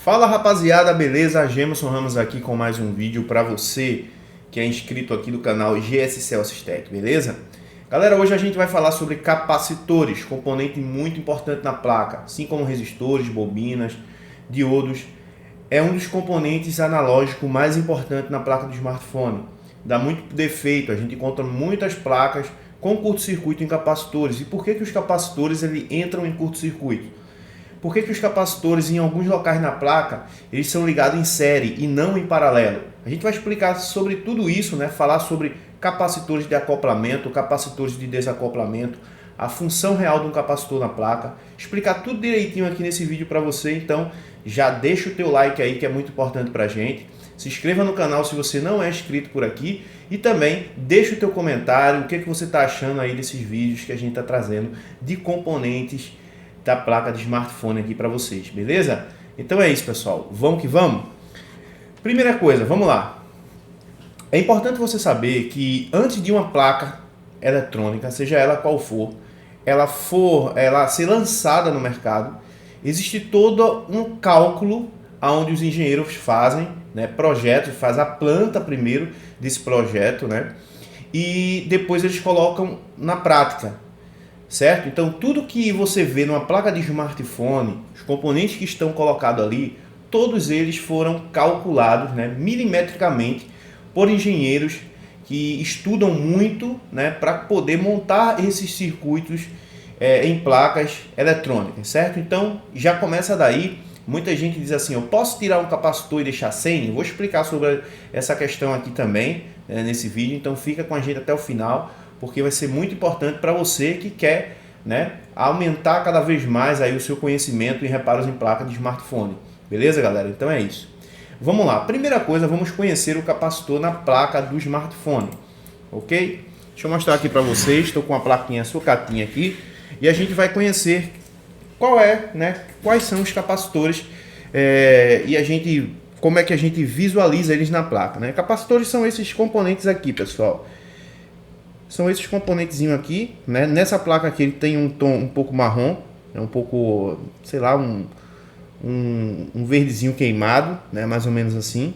Fala rapaziada, beleza? Gemerson Ramos aqui com mais um vídeo para você que é inscrito aqui no canal GS Celsius Tech, beleza? Galera, hoje a gente vai falar sobre capacitores, componente muito importante na placa, assim como resistores, bobinas, diodos. É um dos componentes analógicos mais importantes na placa do smartphone. Dá muito defeito, a gente encontra muitas placas com curto-circuito em capacitores. E por que os capacitores entram em curto-circuito? Por que os capacitores em alguns locais na placa eles são ligados em série e não em paralelo? A gente vai explicar sobre tudo isso, né? Falar sobre capacitores de acoplamento, capacitores de desacoplamento, a função real de um capacitor na placa, explicar tudo direitinho aqui nesse vídeo para você. Então já deixa o teu like aí que é muito importante para a gente. Se inscreva no canal se você não é inscrito por aqui e também deixa o teu comentário, o que você está achando aí desses vídeos que a gente está trazendo de componentes da placa de smartphone aqui para vocês, beleza? Então é isso, pessoal. Vamos que vamos? Primeira coisa, vamos lá. É importante você saber que antes de uma placa eletrônica, seja ela qual for, ela ser lançada no mercado, existe todo um cálculo onde os engenheiros fazem, né, projetos, faz a planta primeiro desse projeto, né, e depois eles colocam na prática. Certo? Então tudo que você vê numa placa de smartphone, os componentes que estão colocados ali, todos eles foram calculados, né, milimetricamente por engenheiros que estudam muito, né, para poder montar esses circuitos em placas eletrônicas, certo? Então já começa daí. Muita gente diz assim, eu posso tirar um capacitor e deixar sem? Eu vou explicar sobre essa questão aqui também, nesse vídeo, então fica com a gente até o final, porque vai ser muito importante para você que quer, né, aumentar cada vez mais aí o seu conhecimento em reparos em placa de smartphone. Beleza, galera? Então é isso. Vamos lá. Primeira coisa, vamos conhecer o capacitor na placa do smartphone. Ok? Deixa eu mostrar aqui para vocês. Estou com a plaquinha sucatinha aqui. E a gente vai conhecer quais são os capacitores como é que a gente visualiza eles na placa, né? Capacitores são esses componentes aqui, pessoal. São esses componentezinhos aqui, né? Nessa placa aqui ele tem um tom um pouco marrom, é um pouco, sei lá, um verdezinho queimado, né? Mais ou menos assim.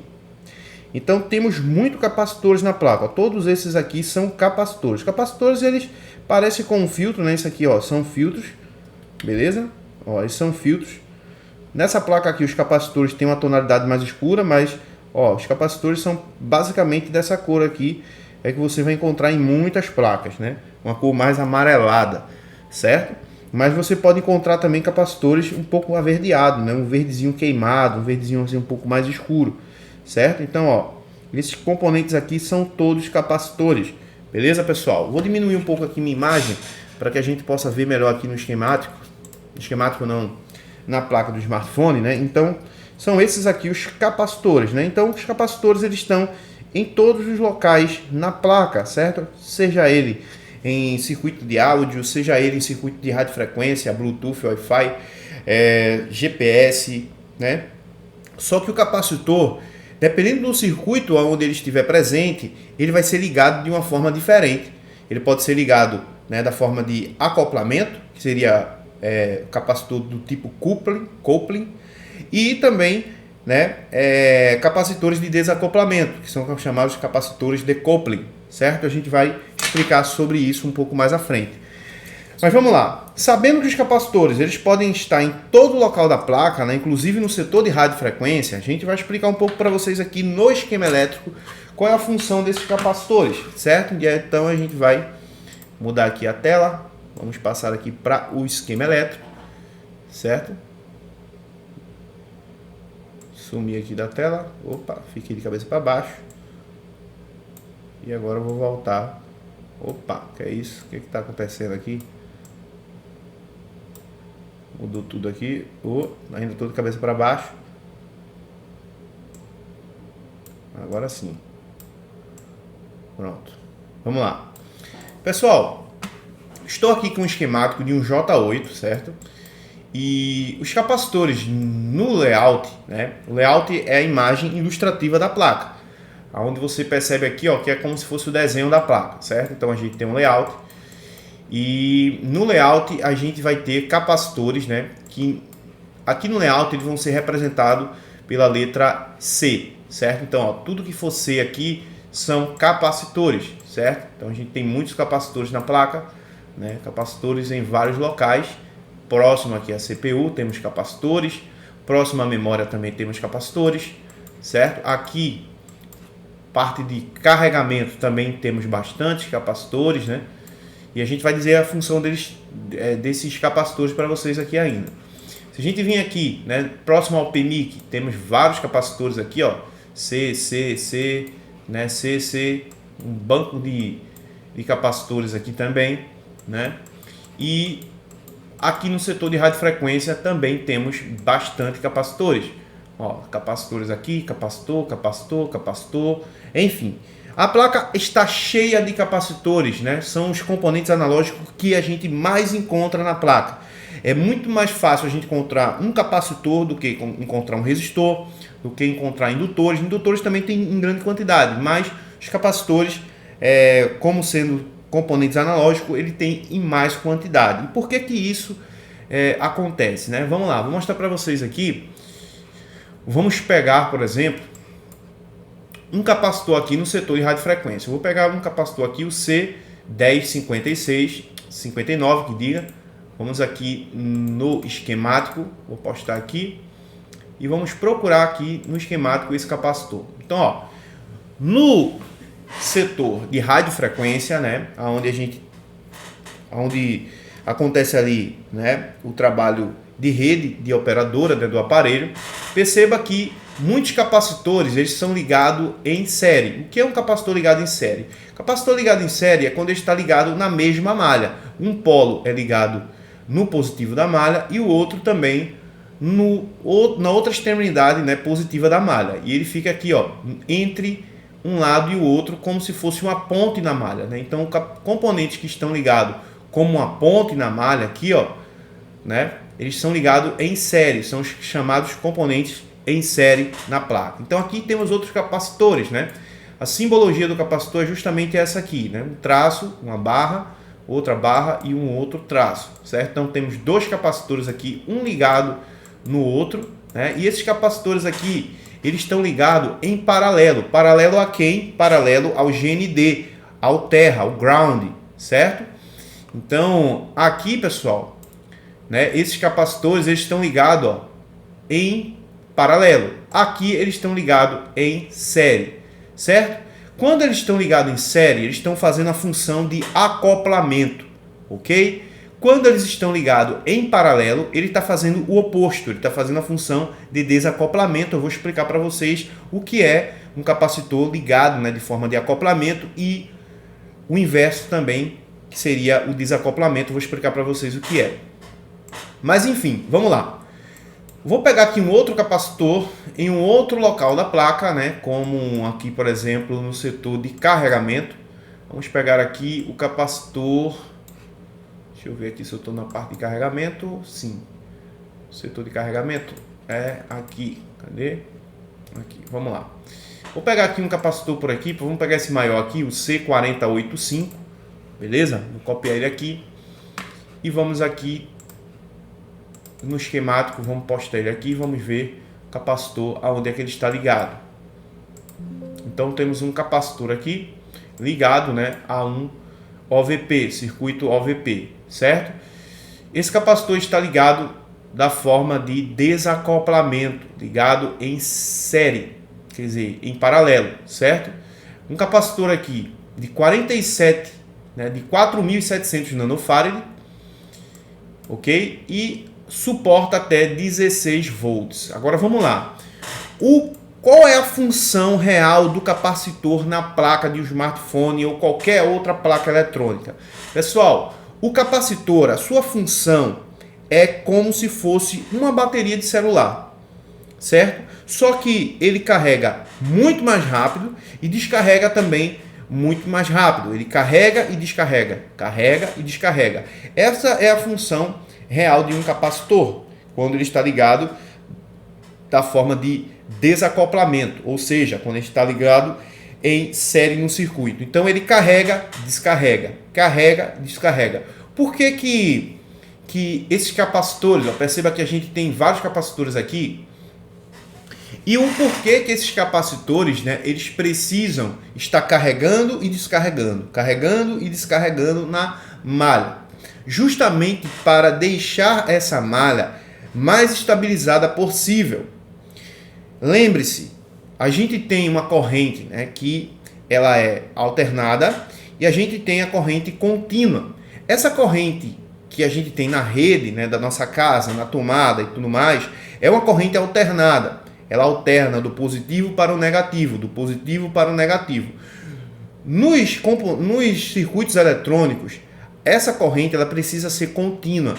Então temos muitos capacitores na placa. Ó, todos esses aqui são capacitores. Capacitores eles parecem com um filtro, né? Isso aqui, ó, são filtros, beleza? Ó, esses são filtros. Nessa placa aqui os capacitores têm uma tonalidade mais escura, mas ó, os capacitores são basicamente dessa cor aqui. É que você vai encontrar em muitas placas, né? Uma cor mais amarelada, certo? Mas você pode encontrar também capacitores um pouco averdeado, né? Um verdezinho queimado, um verdezinho assim um pouco mais escuro, certo? Então, ó, esses componentes aqui são todos capacitores, beleza, pessoal? Vou diminuir um pouco aqui minha imagem para que a gente possa ver melhor aqui no esquemático não, na placa do smartphone, né? Então, são esses aqui os capacitores, né? Então, os capacitores eles estão em todos os locais na placa, certo? Seja ele em circuito de áudio, seja ele em circuito de radiofrequência, Bluetooth, Wi-Fi, GPS, né? Só que o capacitor, dependendo do circuito onde ele estiver presente, ele vai ser ligado de uma forma diferente. Ele pode ser ligado, né, da forma de acoplamento, que seria capacitor do tipo coupling, e também, né, capacitores de desacoplamento, que são chamados de capacitores de coupling, certo? A gente vai explicar sobre isso um pouco mais à frente. Mas vamos lá. Sabendo que os capacitores eles podem estar em todo local da placa, né, inclusive no setor de radiofrequência, a gente vai explicar um pouco para vocês aqui no esquema elétrico qual é a função desses capacitores, certo? Então a gente vai mudar aqui a tela, vamos passar aqui para o esquema elétrico, certo? Sumir aqui da tela, opa, fiquei de cabeça para baixo. E agora eu vou voltar. Opa, que é isso? O que está acontecendo aqui? Mudou tudo aqui. Ainda estou de cabeça para baixo. Agora sim. Pronto. Vamos lá. Pessoal, estou aqui com um esquemático de um J8, certo? E os capacitores no layout, né? O layout é a imagem ilustrativa da placa, onde você percebe aqui, ó, que é como se fosse o desenho da placa, certo? Então a gente tem um layout e no layout a gente vai ter capacitores, né? Que aqui no layout eles vão ser representados pela letra C, certo? Então, ó, tudo que for C aqui são capacitores, certo? Então a gente tem muitos capacitores na placa, né? Capacitores em vários locais. Próximo aqui à CPU temos capacitores, próximo à memória também temos capacitores, certo? Aqui, parte de carregamento, também temos bastante capacitores, né? E a gente vai dizer a função desses capacitores para vocês aqui ainda. Se a gente vir aqui, né, próximo ao PMIC, temos vários capacitores aqui, ó, C, né, C, um banco de capacitores aqui também, né? E aqui no setor de radiofrequência também temos bastante capacitores. Ó, capacitores aqui, capacitor, enfim. A placa está cheia de capacitores, né? São os componentes analógicos que a gente mais encontra na placa. É muito mais fácil a gente encontrar um capacitor do que encontrar um resistor, do que encontrar indutores. Indutores também tem em grande quantidade, mas os capacitores, como sendo componentes analógicos, ele tem em mais quantidade. E por que que isso acontece, né? Vamos lá, vou mostrar para vocês aqui. Vamos pegar, por exemplo, um capacitor aqui no setor de radiofrequência. Eu vou pegar um capacitor aqui, o C1056, que diga. Vamos aqui no esquemático, vou postar aqui. E vamos procurar aqui no esquemático esse capacitor. Então, ó, no setor de radiofrequência, né, onde acontece ali, né, o trabalho de rede de operadora, né, do aparelho, perceba que muitos capacitores eles são ligados em série. O que é um capacitor ligado em série? Capacitor ligado em série é quando ele está ligado na mesma malha. Um polo é ligado no positivo da malha e o outro também na outra extremidade, né, positiva da malha. E ele fica aqui, ó, entre um lado e o outro, como se fosse uma ponte na malha, né? Então, componentes que estão ligados como uma ponte na malha aqui, ó, né, eles são ligados em série, são os chamados componentes em série na placa. Então aqui temos outros capacitores, né? A simbologia do capacitor é justamente essa aqui, né? Um traço, uma barra, outra barra e um outro traço, certo? Então temos dois capacitores aqui, um ligado no outro, né? E esses capacitores aqui, eles estão ligados em paralelo. Paralelo a quem? Paralelo ao GND, ao terra, ao ground, certo? Então aqui, pessoal, né, esses capacitores eles estão ligados, ó, em paralelo. Aqui eles estão ligados em série, certo? Quando eles estão ligados em série, eles estão fazendo a função de acoplamento, ok? Quando eles estão ligados em paralelo, ele está fazendo o oposto, ele está fazendo a função de desacoplamento. Eu vou explicar para vocês o que é um capacitor ligado, né, de forma de acoplamento e o inverso também, que seria o desacoplamento. Eu vou explicar para vocês o que é. Mas enfim, vamos lá. Vou pegar aqui um outro capacitor em um outro local da placa, né? Como aqui, por exemplo, no setor de carregamento. Vamos pegar aqui o capacitor. Deixa eu ver aqui se eu estou na parte de carregamento. Sim. O setor de carregamento é aqui. Cadê? Aqui. Vamos lá. Vou pegar aqui um capacitor por aqui. Vamos pegar esse maior aqui, o C4085. Beleza? Vou copiar ele aqui. E vamos aqui no esquemático, vamos postar ele aqui e vamos ver o capacitor aonde é que ele está ligado. Então temos um capacitor aqui ligado, né, a um OVP, circuito OVP, certo? Esse capacitor está ligado da forma de desacoplamento, ligado em série, quer dizer, em paralelo, certo? Um capacitor aqui de 47, né, de 4.700 nanofarad, ok? E suporta até 16 volts. Agora vamos lá. Qual é a função real do capacitor na placa de um smartphone ou qualquer outra placa eletrônica? Pessoal, o capacitor, a sua função é como se fosse uma bateria de celular, certo? Só que ele carrega muito mais rápido e descarrega também muito mais rápido. Ele carrega e descarrega, carrega e descarrega. Essa é a função real de um capacitor, quando ele está ligado da forma de desacoplamento, ou seja, quando ele está ligado em série no circuito. Então ele carrega, descarrega, carrega, descarrega. Por que que esses capacitores, ó, perceba que a gente tem vários capacitores aqui, e o porquê que esses capacitores, né, eles precisam estar carregando e descarregando na malha, justamente para deixar essa malha mais estabilizada possível. Lembre-se, a gente tem uma corrente, né, que ela é alternada e a gente tem a corrente contínua. Essa corrente que a gente tem na rede, né, da nossa casa, na tomada e tudo mais, é uma corrente alternada. Ela alterna do positivo para o negativo, do positivo para o negativo. Nos circuitos eletrônicos, essa corrente ela precisa ser contínua.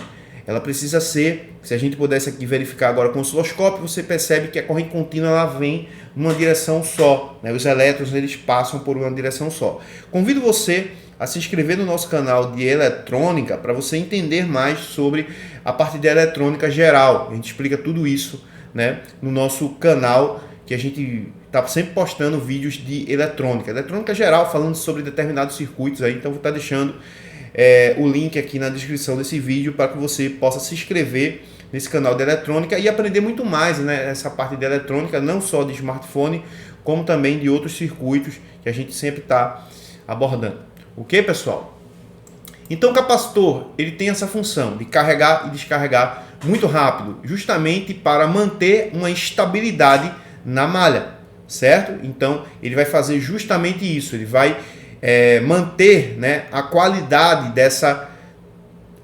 Ela precisa ser, se a gente pudesse aqui verificar agora com o osciloscópio, você percebe que a corrente contínua ela vem numa direção só, né? Os elétrons eles passam por uma direção só. Convido você a se inscrever no nosso canal de eletrônica para você entender mais sobre a parte de eletrônica geral. A gente explica tudo isso, né, no nosso canal, que a gente está sempre postando vídeos de eletrônica geral, falando sobre determinados circuitos aí. Então vou estar deixando o link aqui na descrição desse vídeo para que você possa se inscrever nesse canal de eletrônica e aprender muito mais, né, essa parte de eletrônica, não só de smartphone, como também de outros circuitos que a gente sempre está abordando. Ok, pessoal? Então o capacitor ele tem essa função de carregar e descarregar muito rápido, justamente para manter uma estabilidade na malha, certo? Então ele vai fazer justamente isso, ele vai manter, né, a qualidade dessa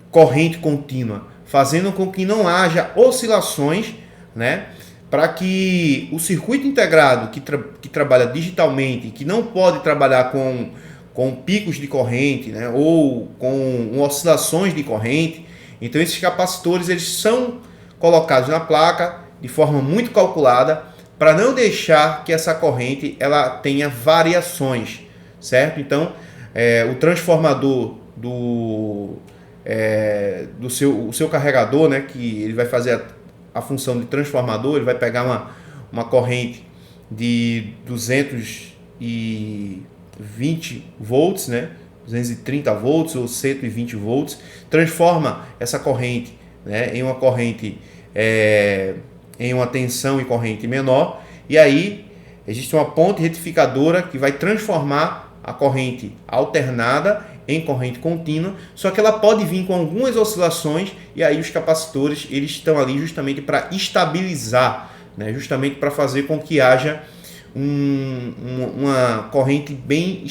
corrente contínua, fazendo com que não haja oscilações, né, para que o circuito integrado que trabalha digitalmente, que não pode trabalhar com picos de corrente, né, ou com oscilações de corrente. Então esses capacitores eles são colocados na placa de forma muito calculada para não deixar que essa corrente ela tenha variações, certo? Então o transformador do seu carregador, né, que ele vai fazer a função de transformador, ele vai pegar uma corrente de 220 volts, né, 230 volts ou 120 volts, transforma essa corrente, né, em uma corrente em uma tensão e corrente menor, e aí existe uma ponte retificadora que vai transformar a corrente alternada em corrente contínua, só que ela pode vir com algumas oscilações, e aí os capacitores eles estão ali justamente para estabilizar, né, justamente para fazer com que haja uma corrente bem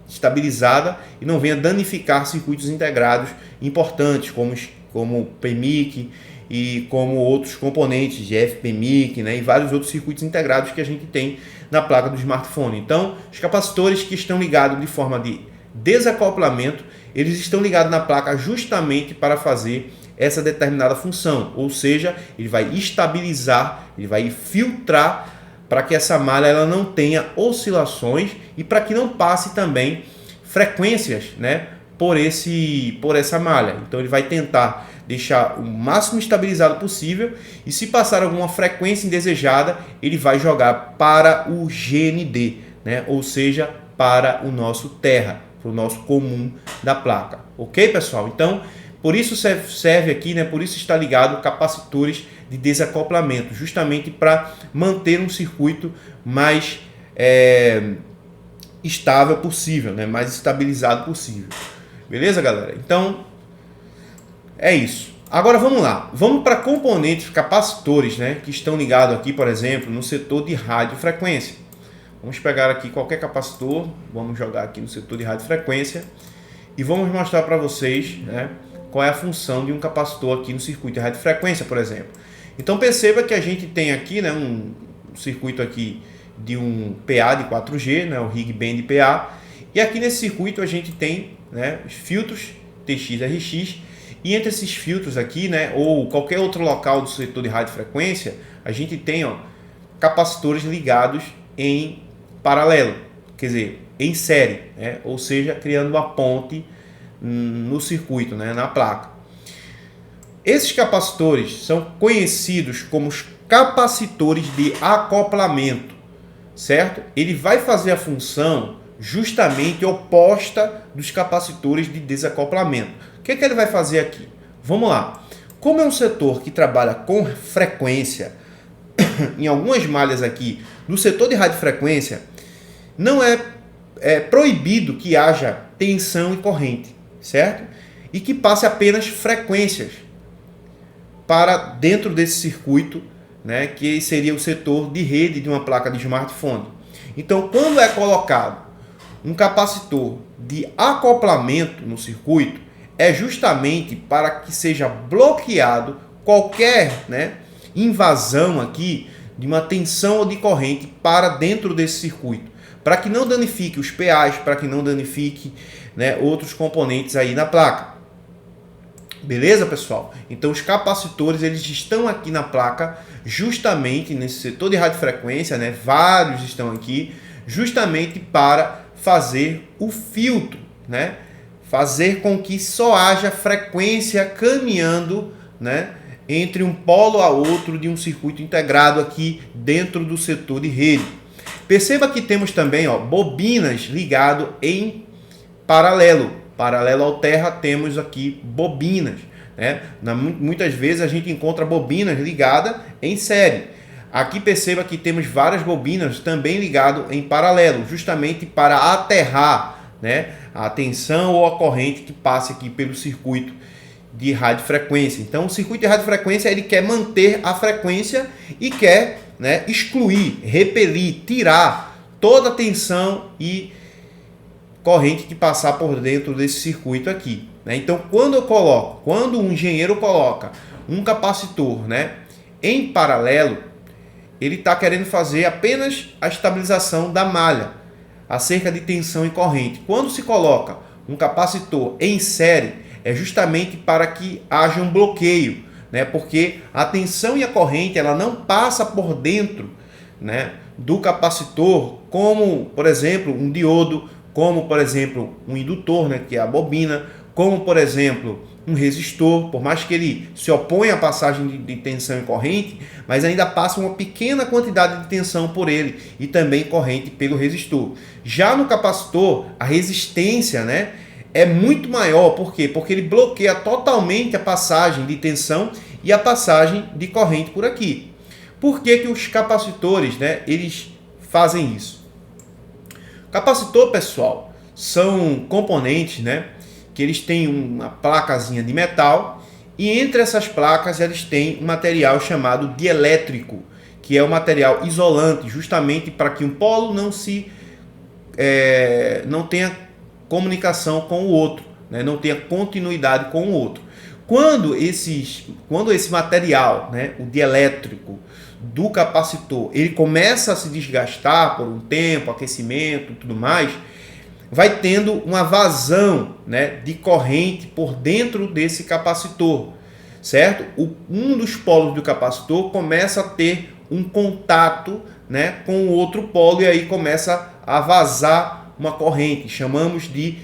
estabilizada e não venha danificar circuitos integrados importantes, como o PMIC e como outros componentes de FPMIC, né, e vários outros circuitos integrados que a gente tem na placa do smartphone. Então, os capacitores que estão ligados de forma de desacoplamento, eles estão ligados na placa justamente para fazer essa determinada função, ou seja, ele vai estabilizar, ele vai filtrar para que essa malha ela não tenha oscilações e para que não passe também frequências, né, por essa malha. Então ele vai tentar deixar o máximo estabilizado possível, e se passar alguma frequência indesejada, ele vai jogar para o GND, né, ou seja, para o nosso terra, para o nosso comum da placa. Ok, pessoal? Então, por isso serve aqui, né? Por isso está ligado capacitores de desacoplamento, justamente para manter um circuito mais estável possível, né? Mais estabilizado possível. Beleza, galera? Então, é isso. Agora vamos lá. Vamos para componentes capacitores, né? Que estão ligados aqui, por exemplo, no setor de radiofrequência. Vamos pegar aqui qualquer capacitor, vamos jogar aqui no setor de radiofrequência e vamos mostrar para vocês, né, qual é a função de um capacitor aqui no circuito de radiofrequência, por exemplo. Então perceba que a gente tem aqui, né, um circuito aqui de um PA de 4G, né, o Rig Band PA, e aqui nesse circuito a gente tem, né, os filtros TX, RX, e entre esses filtros aqui, né, ou qualquer outro local do setor de radiofrequência, a gente tem, ó, capacitores ligados em paralelo, quer dizer, em série, né? Ou seja, criando uma ponte no circuito, né? Na placa. Esses capacitores são conhecidos como os capacitores de acoplamento, certo? Ele vai fazer a função justamente oposta dos capacitores de desacoplamento. O que ele vai fazer aqui? Vamos lá. Como é um setor que trabalha com frequência, em algumas malhas aqui, no setor de radiofrequência, não é proibido que haja tensão e corrente, certo? E que passe apenas frequências para dentro desse circuito, né, que seria o setor de rede de uma placa de smartphone. Então, quando é colocado um capacitor de acoplamento no circuito, é justamente para que seja bloqueado qualquer, né, invasão aqui de uma tensão ou de corrente para dentro desse circuito, para que não danifique os PAs, para que não danifique, né, outros componentes aí na placa. Beleza, pessoal? Então os capacitores, eles estão aqui na placa justamente nesse setor de radiofrequência, né? Vários estão aqui justamente para fazer o filtro, né? Fazer com que só haja frequência caminhando, né, entre um polo a outro de um circuito integrado aqui dentro do setor de rede. Perceba que temos também, ó, bobinas ligado em paralelo. Paralelo ao terra, temos aqui bobinas, né? Muitas vezes a gente encontra bobinas ligadas em série. Aqui perceba que temos várias bobinas também ligadas em paralelo, justamente para aterrar, né, a tensão ou a corrente que passe aqui pelo circuito de radiofrequência. Então, o circuito de radiofrequência, ele quer manter a frequência e quer, né, excluir, repelir, tirar toda a tensão e corrente que passar por dentro desse circuito aqui, né? Então, quando um engenheiro coloca um capacitor, né, em paralelo, ele está querendo fazer apenas a estabilização da malha acerca de tensão e corrente. Quando se coloca um capacitor em série, é justamente para que haja um bloqueio, né? Porque a tensão e a corrente, ela não passa por dentro, né, do capacitor, como, por exemplo, um diodo, como, por exemplo, um indutor, né, que é a bobina, como, por exemplo, um resistor, por mais que ele se oponha à passagem de tensão e corrente, mas ainda passa uma pequena quantidade de tensão por ele e também corrente pelo resistor. Já no capacitor, a resistência, né, é muito maior. Por quê? Porque ele bloqueia totalmente a passagem de tensão e a passagem de corrente por aqui. Por que que os capacitores, né, eles fazem isso? Capacitor, pessoal, são componentes, né, que eles têm uma placazinha de metal e entre essas placas eles têm um material chamado dielétrico, que é um material isolante, justamente para que um polo não tenha comunicação com o outro, né, não tenha continuidade com o outro. Quando esse material, né, o dielétrico do capacitor, ele começa a se desgastar por um tempo, aquecimento e tudo mais, vai tendo uma vazão, né, de corrente por dentro desse capacitor, certo? Um dos polos do capacitor começa a ter um contato, né, com o outro polo e aí começa a vazar uma corrente, chamamos de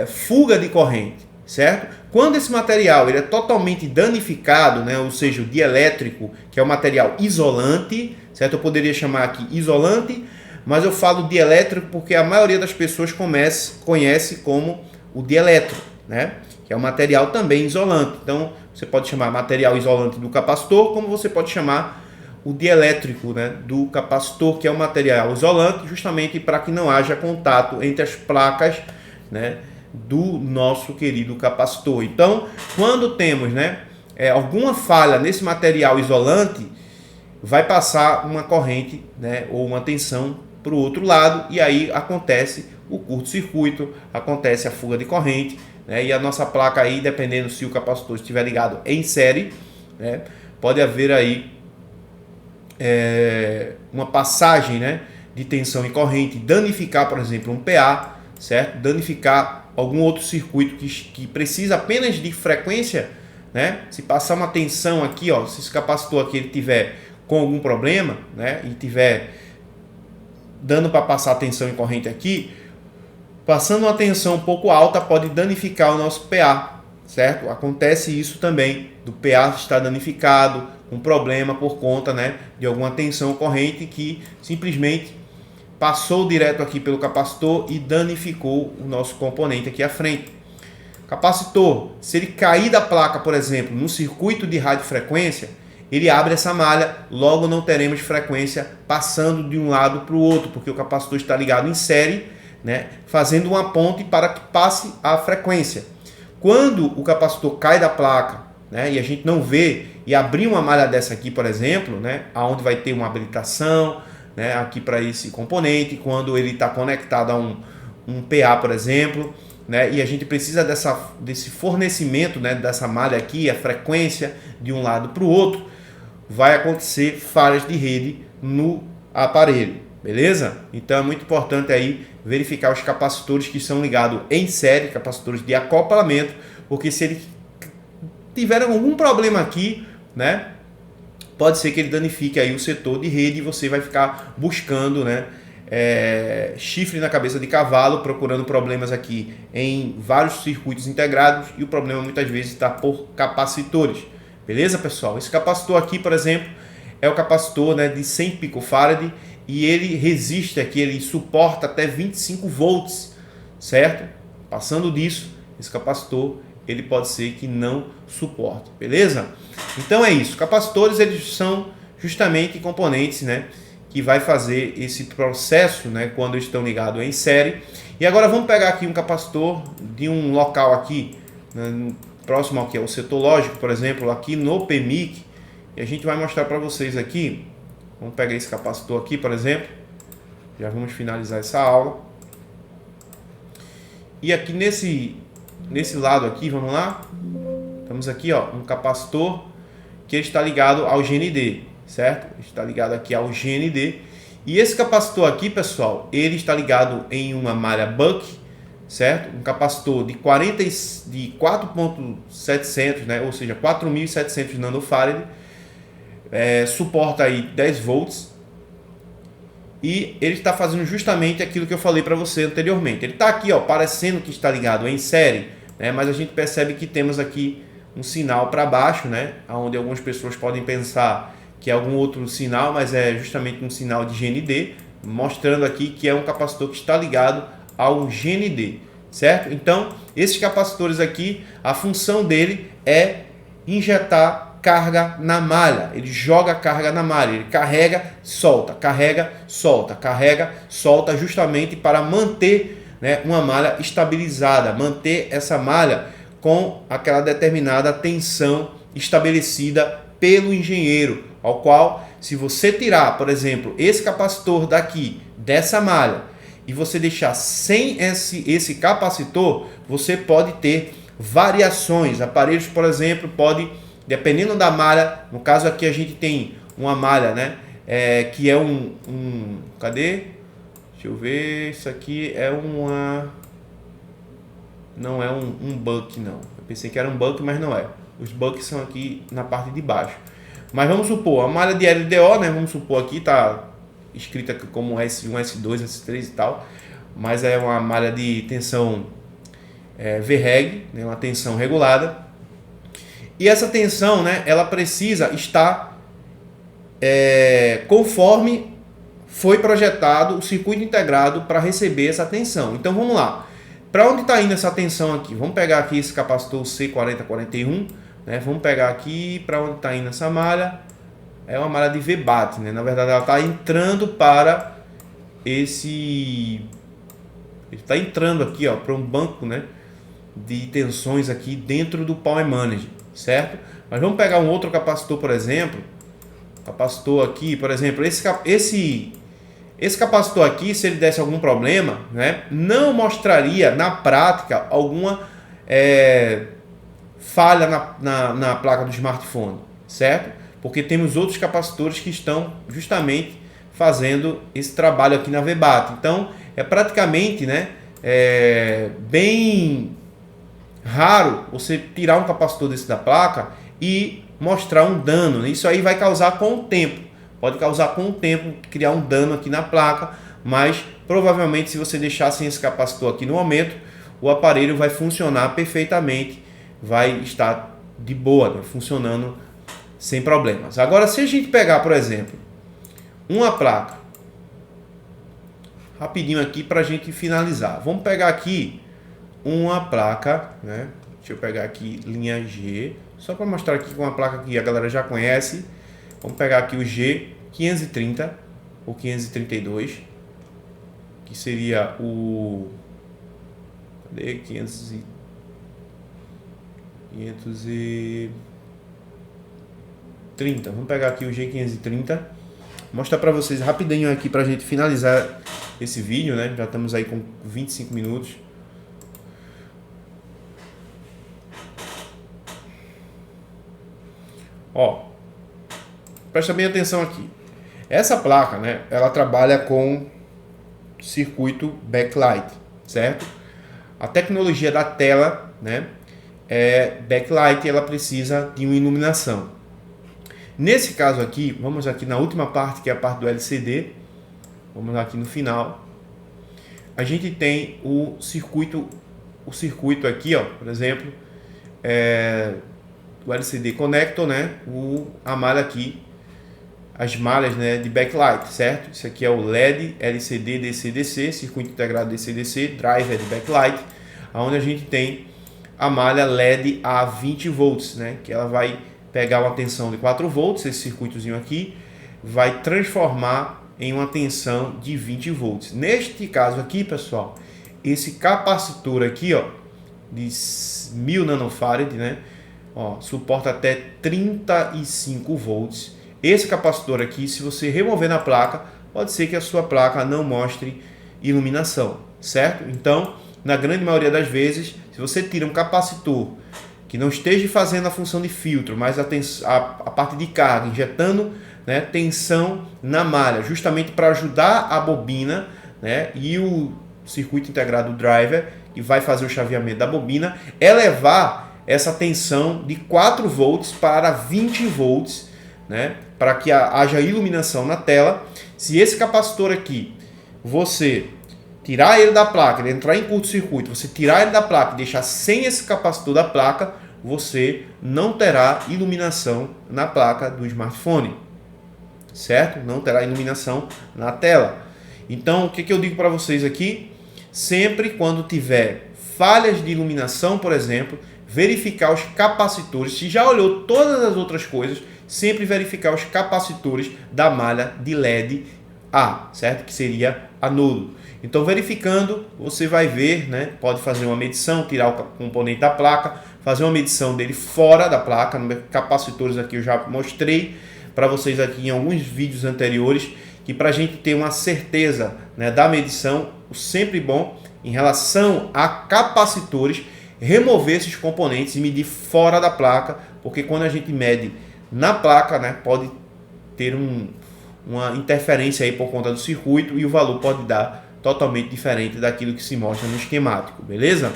fuga de corrente, certo? Quando esse material ele é totalmente danificado, né, ou seja, o dielétrico, que é o material isolante, certo? Eu poderia chamar aqui isolante, mas eu falo dielétrico porque a maioria das pessoas conhece como o dielétrico, né? Que é um material também isolante. Então, você pode chamar material isolante do capacitor, como você pode chamar o dielétrico, né, do capacitor, que é um material isolante, justamente para que não haja contato entre as placas, né, do nosso querido capacitor. Então, quando temos, né, alguma falha nesse material isolante, vai passar uma corrente, né, ou uma tensão para o outro lado e aí acontece o curto-circuito, acontece a fuga de corrente, né, e a nossa placa aí, dependendo se o capacitor estiver ligado em série, né, pode haver aí uma passagem, né, de tensão e corrente, danificar, por exemplo, um PA, certo? Danificar algum outro circuito que precisa apenas de frequência, né? Se passar uma tensão aqui, ó, se esse capacitor aqui ele tiver com algum problema, né, e tiver dando para passar tensão e corrente aqui, passando uma tensão um pouco alta pode danificar o nosso PA, certo? Acontece isso também, do PA estar danificado, um problema por conta, né, de alguma tensão corrente que simplesmente passou direto aqui pelo capacitor e danificou o nosso componente aqui à frente. Capacitor, se ele cair da placa, por exemplo, no circuito de radiofrequência, ele abre essa malha, logo não teremos frequência passando de um lado para o outro, porque o capacitor está ligado em série, né, fazendo uma ponte para que passe a frequência. Quando o capacitor cai da placa, né, e a gente não vê, e abrir uma malha dessa aqui, por exemplo, né, onde vai ter uma habilitação, né, aqui para esse componente, quando ele está conectado a um PA, por exemplo, né, e a gente precisa desse fornecimento, né, dessa malha aqui, a frequência de um lado para o outro, vai acontecer falhas de rede no aparelho, beleza? Então é muito importante aí verificar os capacitores que são ligados em série, capacitores de acoplamento, porque se ele tiver algum problema aqui, né, pode ser que ele danifique aí o setor de rede e você vai ficar buscando, né, chifre na cabeça de cavalo, procurando problemas aqui em vários circuitos integrados, e o problema muitas vezes está por capacitores. Beleza, pessoal? Esse capacitor aqui, por exemplo, é o capacitor, né, de 100 picofarad, e ele resiste aqui, ele suporta até 25 volts, certo? Passando disso, esse capacitor, ele pode ser que não suporte, beleza? Então é isso. Capacitores, eles são justamente componentes, né, que vai fazer esse processo, né, quando estão ligados em série. E agora vamos pegar aqui um capacitor de um local aqui, né, próximo aqui ao setor lógico, por exemplo, aqui no PMIC, e a gente vai mostrar para vocês aqui. Vamos pegar esse capacitor aqui, por exemplo. Já vamos finalizar essa aula. E aqui nesse lado aqui, vamos lá. Temos aqui, ó, um capacitor que está ligado ao GND, certo? Está ligado aqui ao GND. E esse capacitor aqui, pessoal, ele está ligado em uma malha Buck, certo? Um capacitor de 4.700, né? Ou seja, 4.700 nanofarad, suporta aí 10 volts, e ele está fazendo justamente aquilo que eu falei para você anteriormente. Ele está aqui, ó, parecendo que está ligado em série, né? Mas a gente percebe que temos aqui um sinal para baixo, né? Onde algumas pessoas podem pensar que é algum outro sinal, mas é justamente um sinal de GND, mostrando aqui que é um capacitor que está ligado ao GND, certo? Então, esses capacitores aqui, a função dele é injetar carga na malha. Ele joga carga na malha, ele carrega, solta, carrega, solta, carrega, solta, justamente para manter, né, uma malha estabilizada, manter essa malha com aquela determinada tensão estabelecida pelo engenheiro, ao qual, se você tirar, por exemplo, esse capacitor daqui, dessa malha, e você deixar sem esse capacitor, você pode ter variações. Aparelhos, por exemplo, pode, dependendo da malha, no caso aqui a gente tem uma malha, né, que é cadê? Deixa eu ver, isso aqui é não é um buck, não. Eu pensei que era um buck, mas não é. Os bucks são aqui na parte de baixo. Mas vamos supor, a malha de LDO, né, vamos supor aqui, tá escrita como S1, S2, S3 e tal, mas é uma malha de tensão VREG, né, uma tensão regulada. E essa tensão, né, ela precisa estar conforme foi projetado o circuito integrado para receber essa tensão. Então vamos lá. Para onde está indo essa tensão aqui? Vamos pegar aqui esse capacitor C4041, né? Vamos pegar aqui para onde está indo essa malha. É uma malha de VBAT, né? Na verdade ela está entrando para ele está entrando aqui, ó, para um banco, né, de tensões aqui dentro do Power Manager, certo? Mas vamos pegar um outro capacitor, por exemplo. Capacitor aqui, por exemplo, esse capacitor aqui, se ele desse algum problema, né, não mostraria na prática alguma falha na placa do smartphone, certo? Porque temos outros capacitores que estão justamente fazendo esse trabalho aqui na VBAT. Então, é praticamente, né, bem raro você tirar um capacitor desse da placa e mostrar um dano. Isso aí vai causar com o tempo. Pode causar com o tempo, criar um dano aqui na placa, mas provavelmente se você deixar sem esse capacitor aqui no momento, o aparelho vai funcionar perfeitamente, vai estar de boa, né, funcionando sem problemas. Agora, se a gente pegar, por exemplo, uma placa, rapidinho aqui para a gente finalizar. Vamos pegar aqui uma placa, né? Deixa eu pegar aqui linha G, só para mostrar aqui com uma placa que a galera já conhece. Vamos pegar aqui o G530 ou 532, que seria o 530. Vamos pegar aqui o G530, mostrar para vocês rapidinho aqui para a gente finalizar esse vídeo, né? Já estamos aí com 25 minutos. Ó, presta bem atenção aqui. Essa placa, né? Ela trabalha com circuito backlight, certo? A tecnologia da tela, né? Backlight, ela precisa de uma iluminação. Nesse caso aqui, vamos aqui na última parte, que é a parte do LCD. Vamos aqui no final. A gente tem o circuito aqui, ó, por exemplo, o LCD Connector, né? A malha aqui, as malhas, né, de backlight, certo? Isso aqui é o LED, LCD, DC-DC, circuito integrado DC-DC, driver de backlight, onde a gente tem a malha LED a 20 volts, né? Que ela vai pegar uma tensão de 4 volts, esse circuitozinho aqui, vai transformar em uma tensão de 20 volts. Neste caso aqui, pessoal, esse capacitor aqui, ó, de 1000 nanofarad, né? Ó, suporta até 35 volts. Esse capacitor aqui, se você remover na placa, pode ser que a sua placa não mostre iluminação, certo? Então, na grande maioria das vezes, se você tira um capacitor que não esteja fazendo a função de filtro, mas a parte de carga, injetando, né, tensão na malha, justamente para ajudar a bobina, né, e o circuito integrado driver, que vai fazer o chaveamento da bobina, elevar essa tensão de 4 volts para 20 volts, né, para que haja iluminação na tela. Se esse capacitor aqui, você tirar ele da placa, ele entrar em curto-circuito, você tirar ele da placa e deixar sem esse capacitor da placa, você não terá iluminação na placa do smartphone, certo? Não terá iluminação na tela. Então, o que eu digo para vocês aqui? Sempre quando tiver falhas de iluminação, por exemplo, verificar os capacitores. Se já olhou todas as outras coisas, sempre verificar os capacitores da malha de LED A, certo? Que seria anodo. Então, verificando, você vai ver, né? Pode fazer uma medição, tirar o componente da placa, fazer uma medição dele fora da placa. Capacitores aqui eu já mostrei para vocês aqui em alguns vídeos anteriores, que para a gente ter uma certeza, né, da medição, sempre bom em relação a capacitores, remover esses componentes e medir fora da placa, porque quando a gente mede na placa, né, pode ter uma interferência aí por conta do circuito e o valor pode dar totalmente diferente daquilo que se mostra no esquemático, beleza?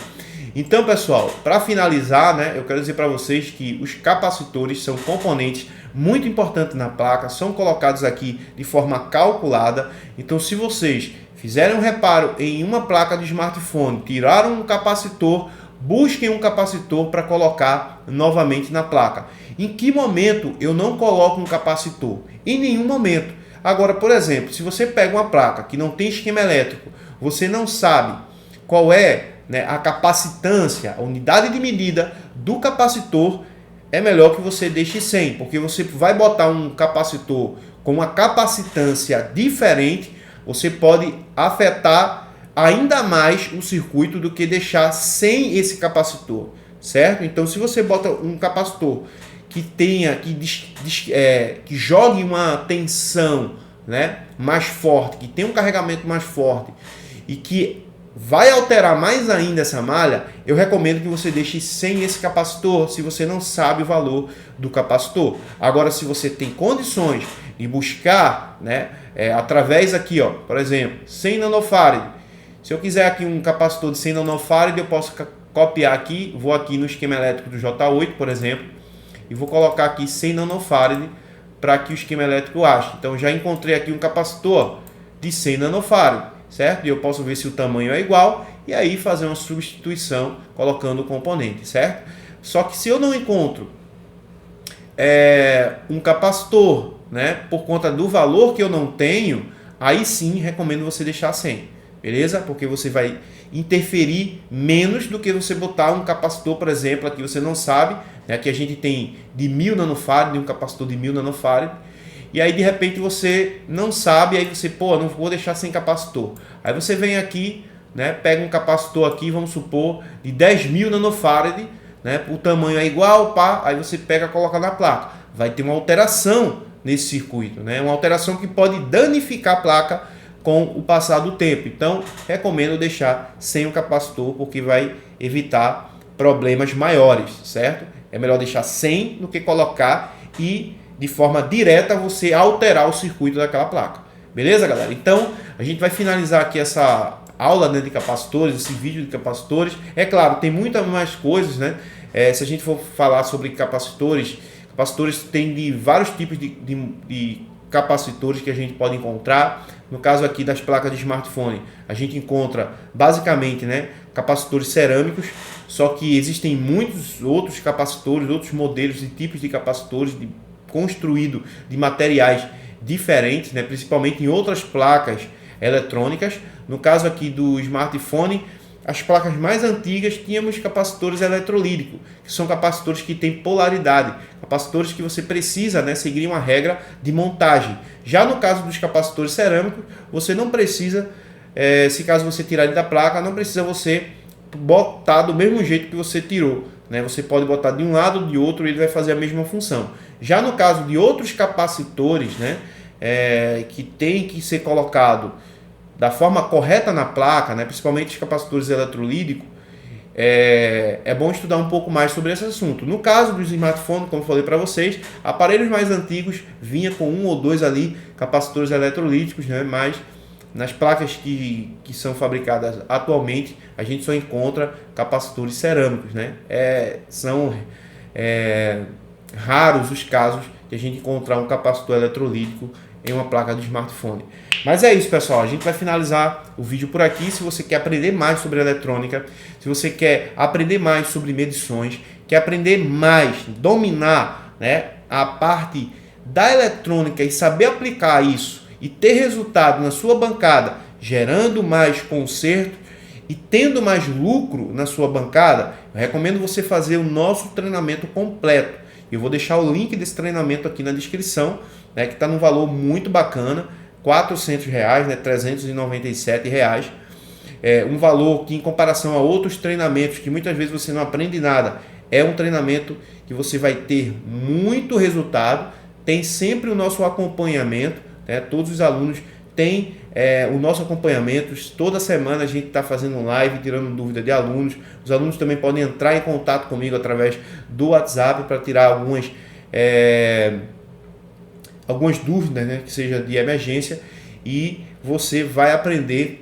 Então, pessoal, para finalizar, né, eu quero dizer para vocês que os capacitores são componentes muito importantes na placa, são colocados aqui de forma calculada. Então, se vocês fizerem um reparo em uma placa de smartphone, tiraram um capacitor, busquem um capacitor para colocar novamente na placa. Em que momento eu não coloco um capacitor? Em nenhum momento. Agora, por exemplo, se você pega uma placa que não tem esquema elétrico, você não sabe qual é, né, a capacitância, a unidade de medida do capacitor, é melhor que você deixe sem, porque você vai botar um capacitor com uma capacitância diferente, você pode afetar ainda mais o circuito do que deixar sem esse capacitor, certo? Então, se você bota um capacitor que tenha, que jogue uma tensão, né, mais forte, que tenha um carregamento mais forte e que vai alterar mais ainda essa malha, eu recomendo que você deixe sem esse capacitor, se você não sabe o valor do capacitor. Agora, se você tem condições de buscar, né, através aqui, ó, por exemplo, 100 nanofarad. Se eu quiser aqui um capacitor de 100 nanofarad, eu posso copiar aqui, vou aqui no esquema elétrico do J8, por exemplo, e vou colocar aqui 100 nanofarad para que o esquema elétrico ache. Então, já encontrei aqui um capacitor de 100 nanofarad, certo? E eu posso ver se o tamanho é igual e aí fazer uma substituição colocando o componente, certo? Só que se eu não encontro um capacitor, né, por conta do valor que eu não tenho, aí sim recomendo você deixar sem, beleza? Porque você vai interferir menos do que você botar um capacitor, por exemplo, aqui você não sabe, né? Aqui a gente tem de 1000 nanofarad, um capacitor de 1000 nanofarad, e aí de repente você não sabe, aí você, pô, não vou deixar sem capacitor. Aí você vem aqui, né? Pega um capacitor aqui, vamos supor, de 10.000 nanofarad, né? O tamanho é igual, pá, aí você pega e coloca na placa. Vai ter uma alteração nesse circuito, né? Uma alteração que pode danificar a placa com o passar do tempo. Então, recomendo deixar sem o capacitor, porque vai evitar problemas maiores, certo? É melhor deixar sem do que colocar e de forma direta você alterar o circuito daquela placa. Beleza, galera? Então, a gente vai finalizar aqui essa aula, né, de capacitores, esse vídeo de capacitores. É claro, tem muitas mais coisas, né? Se a gente for falar sobre capacitores, tem de vários tipos de capacitores que a gente pode encontrar. No caso aqui das placas de smartphone, a gente encontra basicamente, né, capacitores cerâmicos, só que existem muitos outros capacitores, outros modelos e tipos de capacitores construídos de materiais diferentes, né, principalmente em outras placas eletrônicas. No caso aqui do smartphone, as placas mais antigas tínhamos capacitores eletrolíticos, que são capacitores que têm polaridade, capacitores que você precisa, né, seguir uma regra de montagem. Já no caso dos capacitores cerâmicos, você não precisa, se caso você tirar ele da placa, não precisa você botar do mesmo jeito que você tirou, né? Você pode botar de um lado ou de outro e ele vai fazer a mesma função. Já no caso de outros capacitores, né, que tem que ser colocado da forma correta na placa, né, principalmente os capacitores eletrolíticos, é bom estudar um pouco mais sobre esse assunto. No caso dos smartphones, como eu falei para vocês, aparelhos mais antigos vinha com um ou dois ali capacitores eletrolíticos, né, mas nas placas que são fabricadas atualmente, a gente só encontra capacitores cerâmicos, né? São raros os casos de a gente encontrar um capacitor eletrolítico em uma placa de smartphone. Mas é isso, pessoal. A gente vai finalizar o vídeo por aqui. Se você quer aprender mais sobre eletrônica, se você quer aprender mais sobre medições, quer aprender mais, dominar, né, a parte da eletrônica e saber aplicar isso e ter resultado na sua bancada, gerando mais conserto e tendo mais lucro na sua bancada, eu recomendo você fazer o nosso treinamento completo. Eu vou deixar o link desse treinamento aqui na descrição, né, que está num valor muito bacana, R$400, né, R$397. Um valor que, em comparação a outros treinamentos que muitas vezes você não aprende nada, é um treinamento que você vai ter muito resultado. Tem sempre o nosso acompanhamento, né? Todos os alunos têm o nosso acompanhamento. Toda semana a gente está fazendo live, tirando dúvida de alunos. Os alunos também podem entrar em contato comigo através do WhatsApp para tirar algumas dúvidas, né, que seja de emergência, e você vai aprender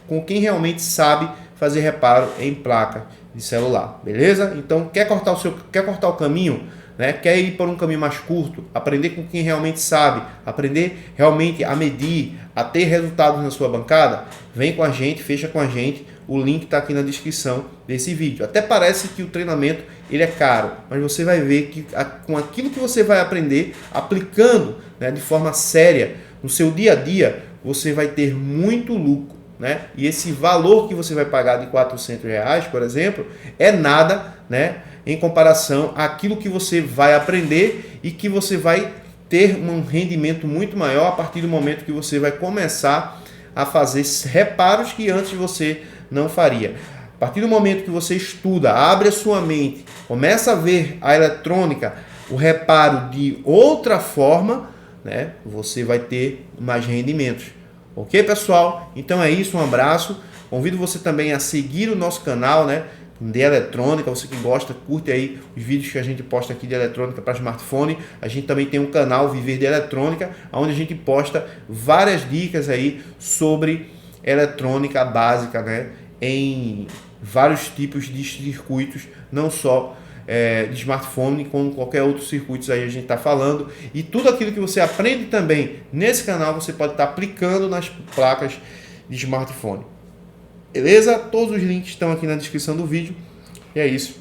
com quem realmente sabe fazer reparo em placa de celular, beleza? Então, quer cortar o caminho, né? Quer ir por um caminho mais curto, aprender com quem realmente sabe, aprender realmente a medir, a ter resultados na sua bancada? Vem com a gente, fecha com a gente. O link está aqui na descrição desse vídeo. Até parece que o treinamento ele é caro, mas você vai ver que com aquilo que você vai aprender, aplicando, né, de forma séria no seu dia a dia, você vai ter muito lucro, né? E esse valor que você vai pagar de R$400, por exemplo, é nada, né, em comparação àquilo que você vai aprender e que você vai ter um rendimento muito maior a partir do momento que você vai começar a fazer reparos que antes você não faria. A partir do momento que você estuda, abre a sua mente, começa a ver a eletrônica, o reparo de outra forma, né, você vai ter mais rendimentos. Ok, pessoal? Então é isso, um abraço. Convido você também a seguir o nosso canal, né, de eletrônica. Você que gosta, curte aí os vídeos que a gente posta aqui de eletrônica para smartphone. A gente também tem um canal Viver de Eletrônica, onde a gente posta várias dicas aí sobre eletrônica básica, né, em vários tipos de circuitos, não só de smartphone, como qualquer outro circuito aí a gente está falando. E tudo aquilo que você aprende também nesse canal, você pode estar aplicando nas placas de smartphone. Beleza? Todos os links estão aqui na descrição do vídeo. E é isso.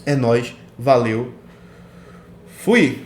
É nóis. Valeu. Fui!